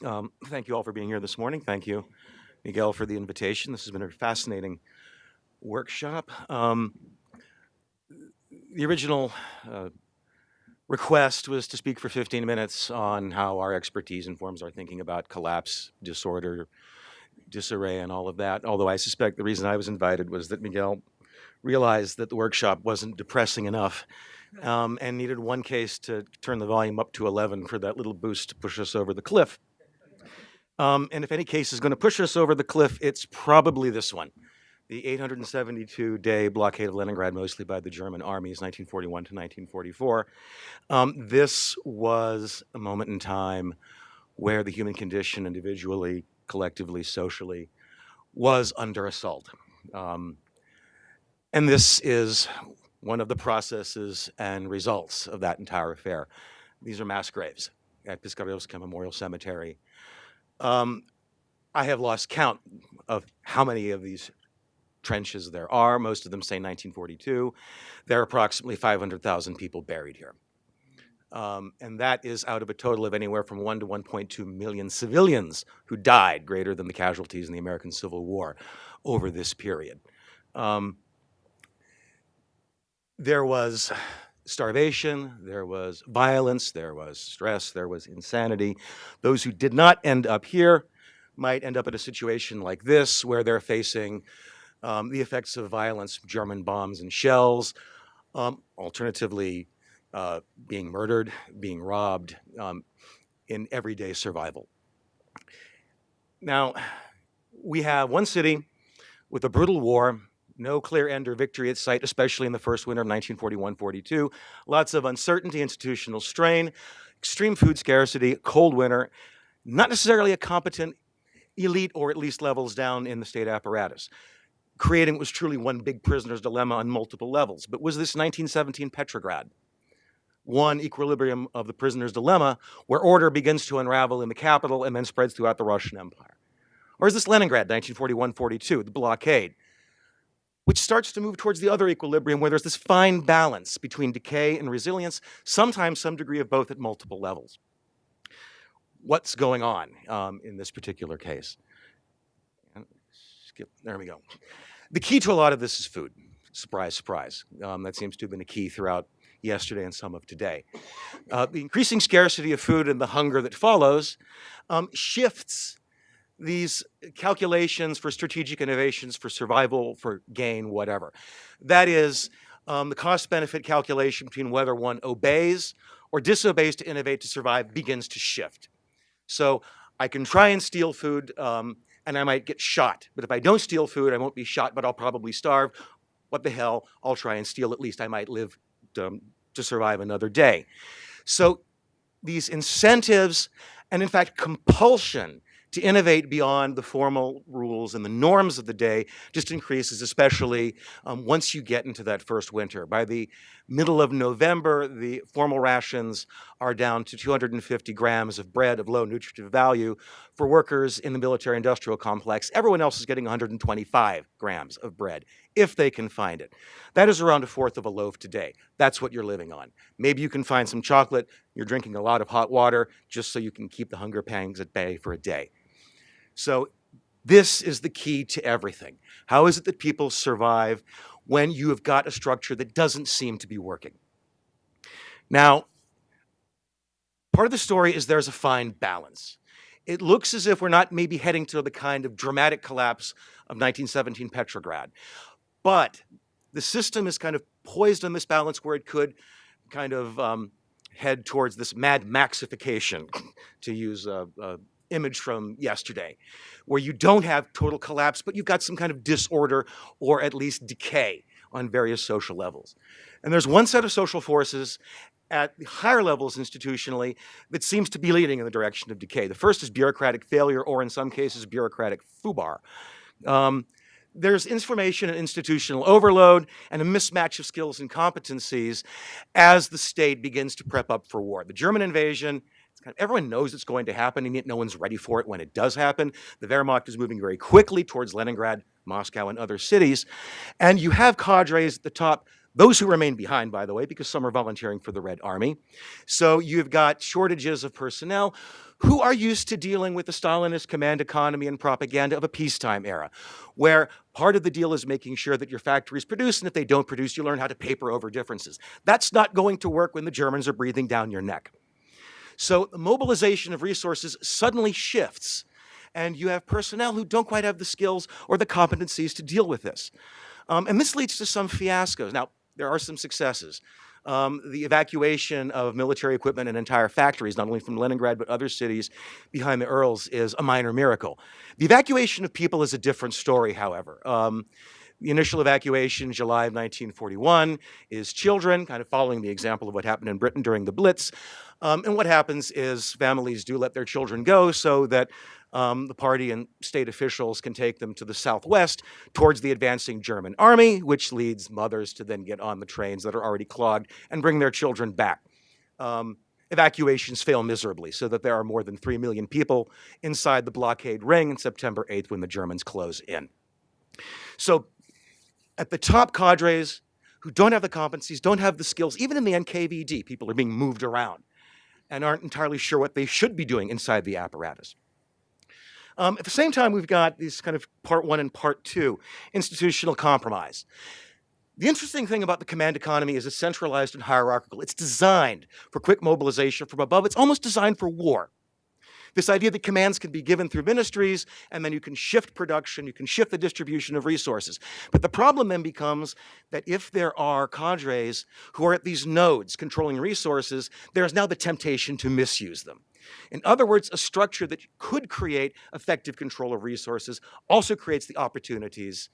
Thank you all for being here this morning. Thank you, Miguel, for the invitation. This has been a fascinating workshop. The original request was to speak for 15 minutes on how our expertise informs our thinking about collapse, disorder, disarray, and all of that, although I suspect the reason I was invited was that Miguel realized that the workshop wasn't depressing enough and needed one case to turn the volume up to 11 for that little boost to push us over the cliff. And if any case is going to push us over the cliff, it's probably this one. The 872-day blockade of Leningrad, mostly by the German armies, 1941 to 1944. This was a moment in time where the human condition, individually, collectively, socially, was under assault. And this is one of the processes and results of that entire affair. These are mass graves at Piskaryovska Memorial Cemetery. I have lost count of how many of these trenches there are. Most of them say 1942. There are approximately 500,000 people buried here. And that is out of a total of anywhere from 1 to 1.2 million civilians who died, greater than the casualties in the American Civil War over this period. There was starvation, there was violence, there was stress, there was insanity. Those who did not end up here might end up in a situation like this, where they're facing the effects of violence, German bombs and shells, alternatively being murdered, being robbed, in everyday survival. Now, we have one city with a brutal war, no clear end or victory at sight, especially in the first winter of 1941-42. Lots of uncertainty, institutional strain, extreme food scarcity, cold winter, not necessarily a competent elite or at least levels down in the state apparatus. Creating what was truly one big prisoner's dilemma on multiple levels. But was this 1917 Petrograd? One equilibrium of the prisoner's dilemma where order begins to unravel in the capital and then spreads throughout the Russian Empire? Or is this Leningrad, 1941-42, the blockade, which starts to move towards the other equilibrium where there's this fine balance between decay and resilience, sometimes some degree of both at multiple levels? What's going on in this particular case? There we go. The key to a lot of this is food. Surprise, surprise. That seems to have been a key throughout yesterday and some of today. The increasing scarcity of food and the hunger that follows shifts these calculations for strategic innovations, for survival, for gain, whatever. That is the cost-benefit calculation between whether one obeys or disobeys to innovate to survive begins to shift. So I can try and steal food and I might get shot. But if I don't steal food, I won't be shot, but I'll probably starve. What the hell? I'll try and steal. At least I might live to survive another day. So these incentives and, in fact, compulsion to innovate beyond the formal rules and the norms of the day just increases, especially once you get into that first winter. By the middle of November, the formal rations are down to 250 grams of bread of low nutritive value. For workers in the military-industrial complex, everyone else is getting 125 grams of bread, if they can find it. That is around a fourth of a loaf today. That's what you're living on. Maybe you can find some chocolate. You're drinking a lot of hot water just so you can keep the hunger pangs at bay for a day. So this is the key to everything. How is it that people survive when you have got a structure that doesn't seem to be working? Now, part of the story is there's a fine balance. It looks as if we're not maybe heading to the kind of dramatic collapse of 1917 Petrograd, but the system is kind of poised on this balance where it could kind of head towards this Mad Maxification, to use a image from yesterday, where you don't have total collapse, but you've got some kind of disorder or at least decay on various social levels. And there's one set of social forces at the higher levels institutionally that seems to be leading in the direction of decay. The first is bureaucratic failure, or in some cases, bureaucratic foobar. There's information and institutional overload and a mismatch of skills and competencies as the state begins to prep up for war. The German invasion, everyone knows it's going to happen, and yet no one's ready for it when it does happen. The Wehrmacht is moving very quickly towards Leningrad, Moscow, and other cities. And you have cadres at the top, those who remain behind, by the way, because some are volunteering for the Red Army. So you've got shortages of personnel who are used to dealing with the Stalinist command economy and propaganda of a peacetime era, where part of the deal is making sure that your factories produce, and if they don't produce, you learn how to paper over differences. That's not going to work when the Germans are breathing down your neck. So the mobilization of resources suddenly shifts, and you have personnel who don't quite have the skills or the competencies to deal with this. And this leads to some fiascos. Now, there are some successes. The evacuation of military equipment and entire factories, not only from Leningrad but other cities behind the Urals, is a minor miracle. The evacuation of people is a different story, however. The initial evacuation, July of 1941, is children, kind of following the example of what happened in Britain during the Blitz. And what happens is families do let their children go so that the party and state officials can take them to the southwest towards the advancing German army, which leads mothers to then get on the trains that are already clogged and bring their children back. Evacuations fail miserably, so that there are more than 3 million people inside the blockade ring on September 8th when the Germans close in. So at the top cadres who don't have the competencies, don't have the skills, even in the NKVD, people are being moved around and aren't entirely sure what they should be doing inside the apparatus. At the same time, we've got these kind of part one and part two, institutional compromise. The interesting thing about the command economy is it's centralized and hierarchical. It's designed for quick mobilization from above. It's almost designed for war. This idea that commands can be given through ministries, and then you can shift production, you can shift the distribution of resources. But the problem then becomes that if there are cadres who are at these nodes controlling resources, there's now the temptation to misuse them. In other words, a structure that could create effective control of resources also creates the opportunities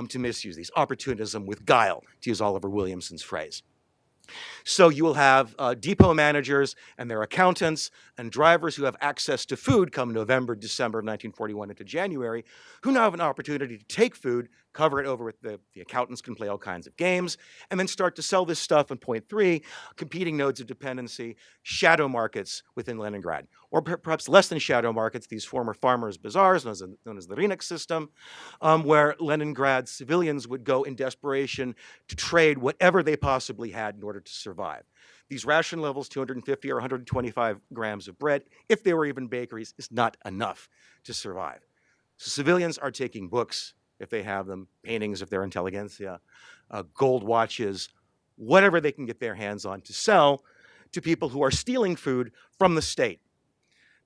to misuse these, opportunism with guile, to use Oliver Williamson's phrase. So you will have depot managers and their accountants and drivers who have access to food come November, December of 1941 into January, who now have an opportunity to take food, cover it over with the accountants can play all kinds of games, and then start to sell this stuff in point three, competing nodes of dependency, shadow markets within Leningrad. Or perhaps less than shadow markets, these former farmers' bazaars, known as the Rynek system, where Leningrad civilians would go in desperation to trade whatever they possibly had in order to survive. These ration levels, 250 or 125 grams of bread, if they were even bakeries, is not enough to survive. So civilians are taking books, if they have them, paintings if they're intelligentsia, gold watches, whatever they can get their hands on to sell to people who are stealing food from the state.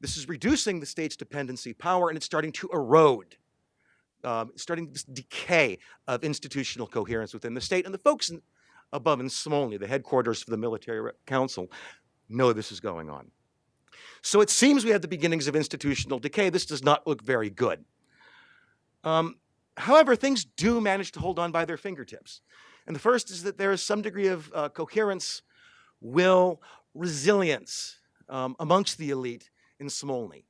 This is reducing the state's dependency power, and it's starting to erode, starting this decay of institutional coherence within the state. And the folks above in Smolny, the headquarters for the military council, know this is going on. So it seems we have the beginnings of institutional decay. This does not look very good. However, things do manage to hold on by their fingertips. And the first is that there is some degree of coherence, will, resilience amongst the elite in Smolny.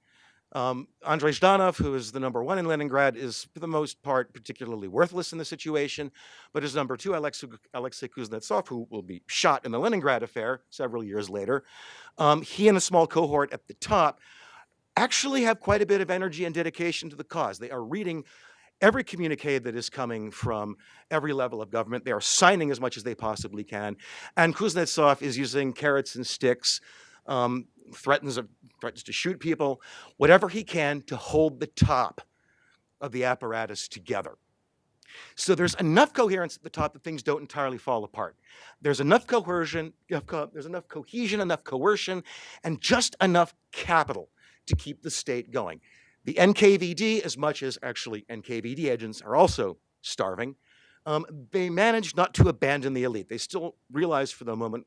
Andrei Zhdanov, who is the number one in Leningrad, is for the most part particularly worthless in the situation, but his number two, Alexei Kuznetsov, who will be shot in the Leningrad affair several years later, he and a small cohort at the top actually have quite a bit of energy and dedication to the cause. They are reading every communique that is coming from every level of government. They are signing as much as they possibly can. And Kuznetsov is using carrots and sticks, threatens to shoot people, whatever he can to hold the top of the apparatus together. So there's enough coherence at the top that things don't entirely fall apart. There's enough cohesion, enough coercion, and just enough capital to keep the state going. The NKVD, as much as actually NKVD agents are also starving, they manage not to abandon the elite. They still realize for the moment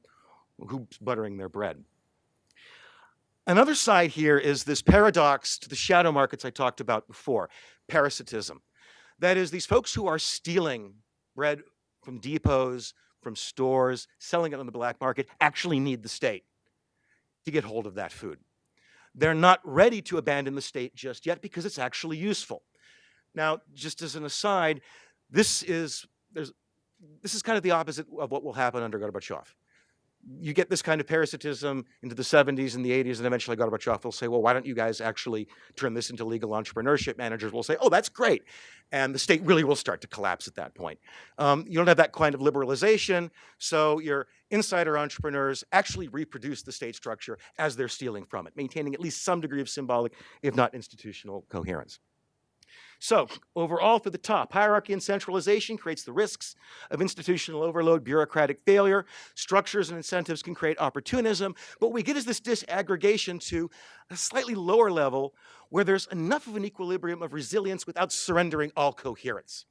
who's buttering their bread. Another side here is this paradox to the shadow markets I talked about before, parasitism. That is, these folks who are stealing bread from depots, from stores, selling it on the black market, actually need the state to get hold of that food. They're not ready to abandon the state just yet because it's actually useful. Now, just as an aside, this is kind of the opposite of what will happen under Gorbachev. you get this kind of parasitism into the 70s and the 80s, and eventually Gorbachev will say, well, why don't you guys actually turn this into legal entrepreneurship? Managers will say, oh, that's great. And the state really will start to collapse at that point. You don't have that kind of liberalization, so your insider entrepreneurs actually reproduce the state structure as they're stealing from it, maintaining at least some degree of symbolic, if not institutional, coherence. So overall, for the top, hierarchy and centralization creates the risks of institutional overload, bureaucratic failure. Structures and incentives can create opportunism. But what we get is this disaggregation to a slightly lower level where there's enough of an equilibrium of resilience without surrendering all coherence.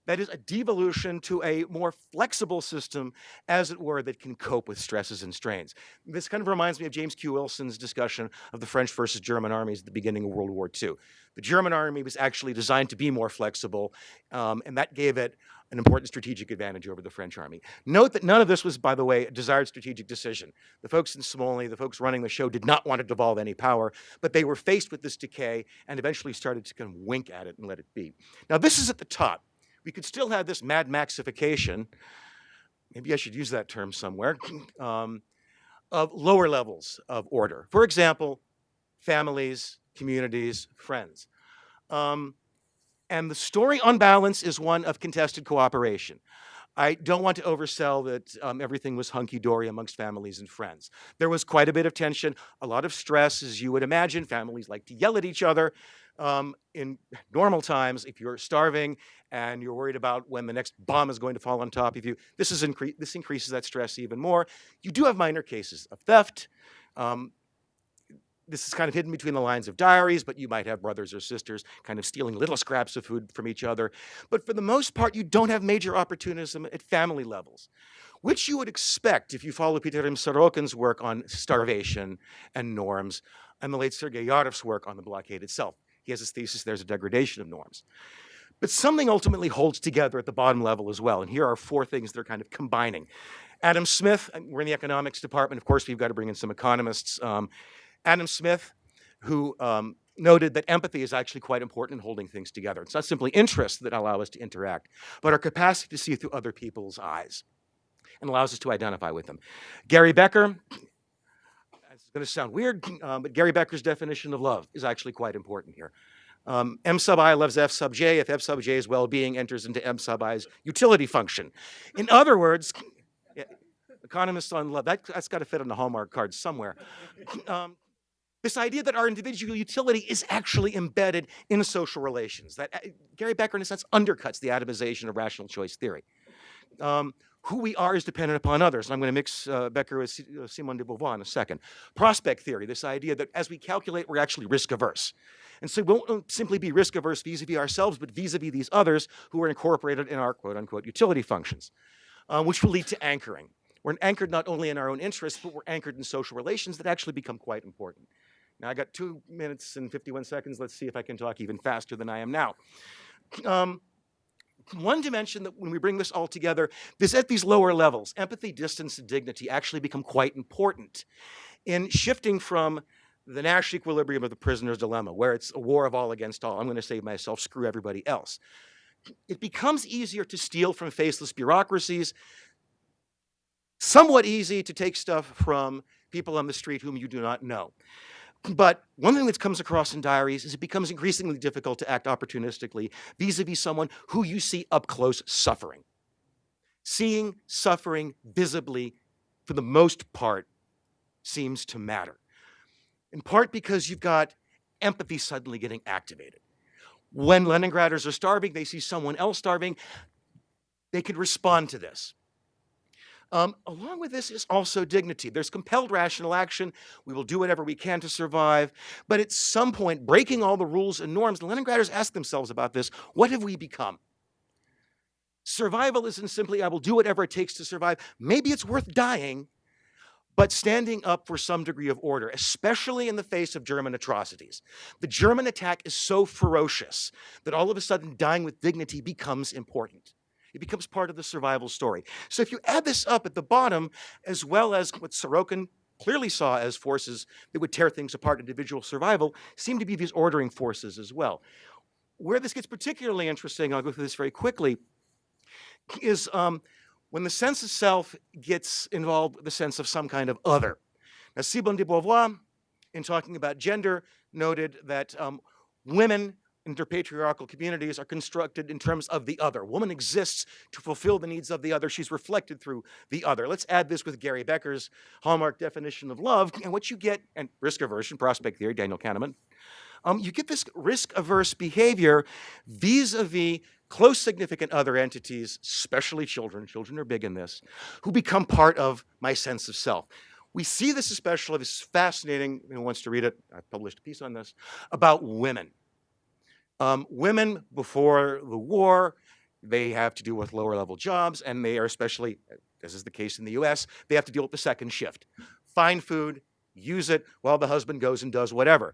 That is a devolution to a more flexible system, as it were, that can cope with stresses and strains. This kind of reminds me of James Q. Wilson's discussion of the French versus German armies at the beginning of World War II. The German army was actually designed to be more flexible, and that gave it an important strategic advantage over the French army. Note that none of this was, by the way, a desired strategic decision. The folks in Smolny, the folks running the show, did not want to devolve any power, but they were faced with this decay and eventually started to kind of wink at it and let it be. Now, this is at the top. We could still have this Mad Maxification, maybe I should use that term somewhere, of lower levels of order. For example, families, communities, friends. And the story on balance is one of contested cooperation. I don't want to oversell that everything was hunky-dory amongst families and friends. There was quite a bit of tension, a lot of stress, as you would imagine. Families like to yell at each other. In normal times, if you're starving and you're worried about when the next bomb is going to fall on top of you, this increases that stress even more. You do have minor cases of theft. This is kind of hidden between the lines of diaries, but you might have brothers or sisters kind of stealing little scraps of food from each other. But for the most part, you don't have major opportunism at family levels, which you would expect if you follow Peter Sorokin's work on starvation and norms and the late Sergei Yarov's work on the blockade itself. He has this thesis, there's a degradation of norms. But something ultimately holds together at the bottom level as well. And here are four things that are kind of combining. Adam Smith, we're in the economics department. Of course, we've got to bring in some economists. Adam Smith, who noted that empathy is actually quite important in holding things together. It's not simply interests that allow us to interact, but our capacity to see through other people's eyes and allows us to identify with them. Gary Becker, it's going to sound weird, but Gary Becker's definition of love is actually quite important here. M sub I loves F sub J if F sub J's well-being enters into M sub I's utility function. In other words, economists on love, that's got to fit on the Hallmark card somewhere. This idea that our individual utility is actually embedded in social relations. That Gary Becker, in a sense, undercuts the atomization of rational choice theory. Who we are is dependent upon others. And I'm going to mix Becker with Simone de Beauvoir in a second. Prospect theory, this idea that as we calculate, we're actually risk averse. And so we won't simply be risk averse vis-a-vis ourselves, but vis-a-vis these others who are incorporated in our quote unquote utility functions, which will lead to anchoring. We're anchored not only in our own interests, but we're anchored in social relations that actually become quite important. Now I got 2 minutes and 51 seconds. Let's see if I can talk even faster than I am now. One dimension that when we bring this all together, is at these lower levels, empathy, distance, and dignity actually become quite important in shifting from the Nash equilibrium of the prisoner's dilemma, where it's a war of all against all. I'm going to save myself, screw everybody else. It becomes easier to steal from faceless bureaucracies, somewhat easy to take stuff from people on the street whom you do not know. But one thing that comes across in diaries is it becomes increasingly difficult to act opportunistically vis-a-vis someone who you see up close suffering. Seeing suffering visibly, for the most part, seems to matter. In part because you've got empathy suddenly getting activated. When Leningraders are starving, they see someone else starving, they can respond to this. Along with this is also dignity. There's compelled rational action. We will do whatever we can to survive. But at some point, breaking all the rules and norms, the Leningraders ask themselves about this. What have we become? Survival isn't simply, I will do whatever it takes to survive. Maybe it's worth dying, but standing up for some degree of order, especially in the face of German atrocities. The German attack is so ferocious that all of a sudden dying with dignity becomes important. It becomes part of the survival story. So if you add this up at the bottom, as well as what Sorokin clearly saw as forces that would tear things apart, individual survival, seem to be these ordering forces as well. Where this gets particularly interesting, I'll go through this very quickly, is when the sense of self gets involved with the sense of some kind of other. Now, Simone de Beauvoir, in talking about gender, noted that women in interpatriarchal communities are constructed in terms of the other. Woman exists to fulfill the needs of the other. She's reflected through the other. Let's add this with Gary Becker's hallmark definition of love, and what you get, and risk aversion, prospect theory, Daniel Kahneman, you get this risk-averse behavior vis-a-vis close significant other entities, especially children are big in this, who become part of my sense of self. We see this especially, this is fascinating, who wants to read it, I published a piece on this, about women. Women before the war, they have to deal with lower level jobs, and they are especially, as is the case in the US, they have to deal with the second shift. Find food, use it while the husband goes and does whatever.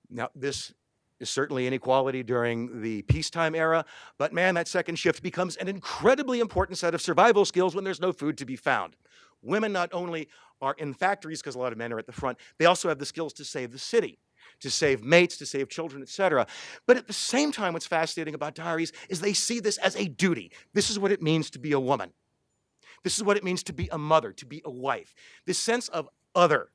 Now, this is certainly inequality during the peacetime era, but man, that second shift becomes an incredibly important set of survival skills when there's no food to be found. Women not only are in factories, because a lot of men are at the front, they also have the skills to save the city, to save mates, to save children, etc. But at the same time, what's fascinating about diaries is they see this as a duty. This is what it means to be a woman. This is what it means to be a mother, to be a wife. This sense of other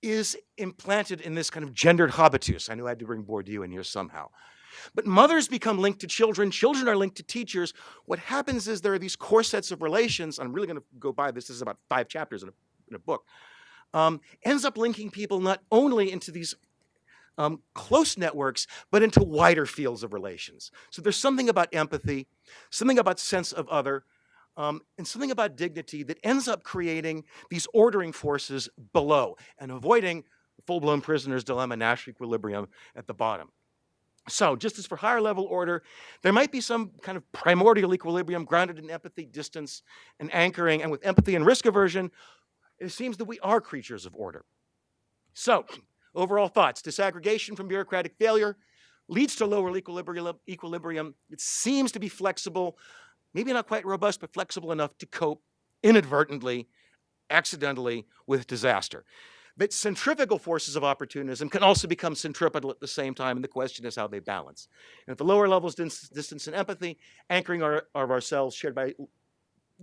is implanted in this kind of gendered habitus. I knew I had to bring Bourdieu in here somehow. But mothers become linked to children. Children are linked to teachers. What happens is there are these core sets of relations. I'm really going to go by this. This is about 5 chapters in a book. Ends up linking people not only into these close networks, but into wider fields of relations. So there's something about empathy, something about sense of other, and something about dignity that ends up creating these ordering forces below and avoiding the full-blown prisoner's dilemma, Nash equilibrium at the bottom. So just as for higher level order, there might be some kind of primordial equilibrium grounded in empathy, distance, and anchoring, and with empathy and risk aversion, it seems that we are creatures of order. So, overall thoughts: disaggregation from bureaucratic failure leads to lower equilibrium. It seems to be flexible, maybe not quite robust, but flexible enough to cope inadvertently, accidentally, with disaster. But centrifugal forces of opportunism can also become centripetal at the same time, and the question is how they balance. And at the lower levels, distance and empathy, anchoring of ourselves shared by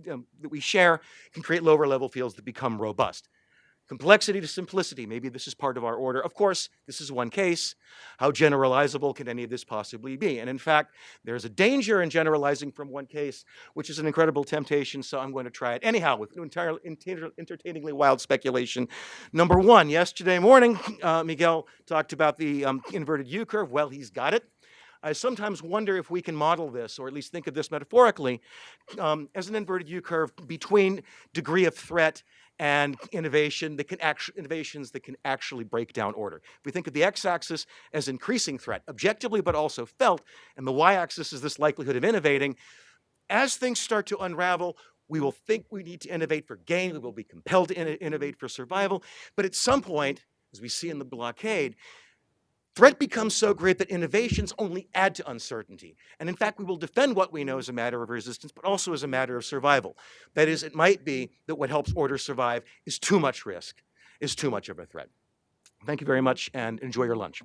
that we share, can create lower level fields that become robust. Complexity to simplicity, maybe this is part of our order. Of course, this is one case. How generalizable can any of this possibly be? And in fact, there's a danger in generalizing from one case, which is an incredible temptation, so I'm going to try it anyhow with entirely entertainingly wild speculation. Number one, yesterday morning, Miguel talked about the inverted U-curve. Well, he's got it. I sometimes wonder if we can model this, or at least think of this metaphorically, as an inverted U-curve between degree of threat and innovations that can actually break down order. If we think of the x-axis as increasing threat, objectively but also felt, and the y-axis is this likelihood of innovating, as things start to unravel, we will think we need to innovate for gain, we will be compelled to innovate for survival, but at some point, as we see in the blockade, threat becomes so great that innovations only add to uncertainty. And in fact, we will defend what we know as a matter of resistance, but also as a matter of survival. That is, it might be that what helps order survive is too much risk, is too much of a threat. Thank you very much, and enjoy your lunch.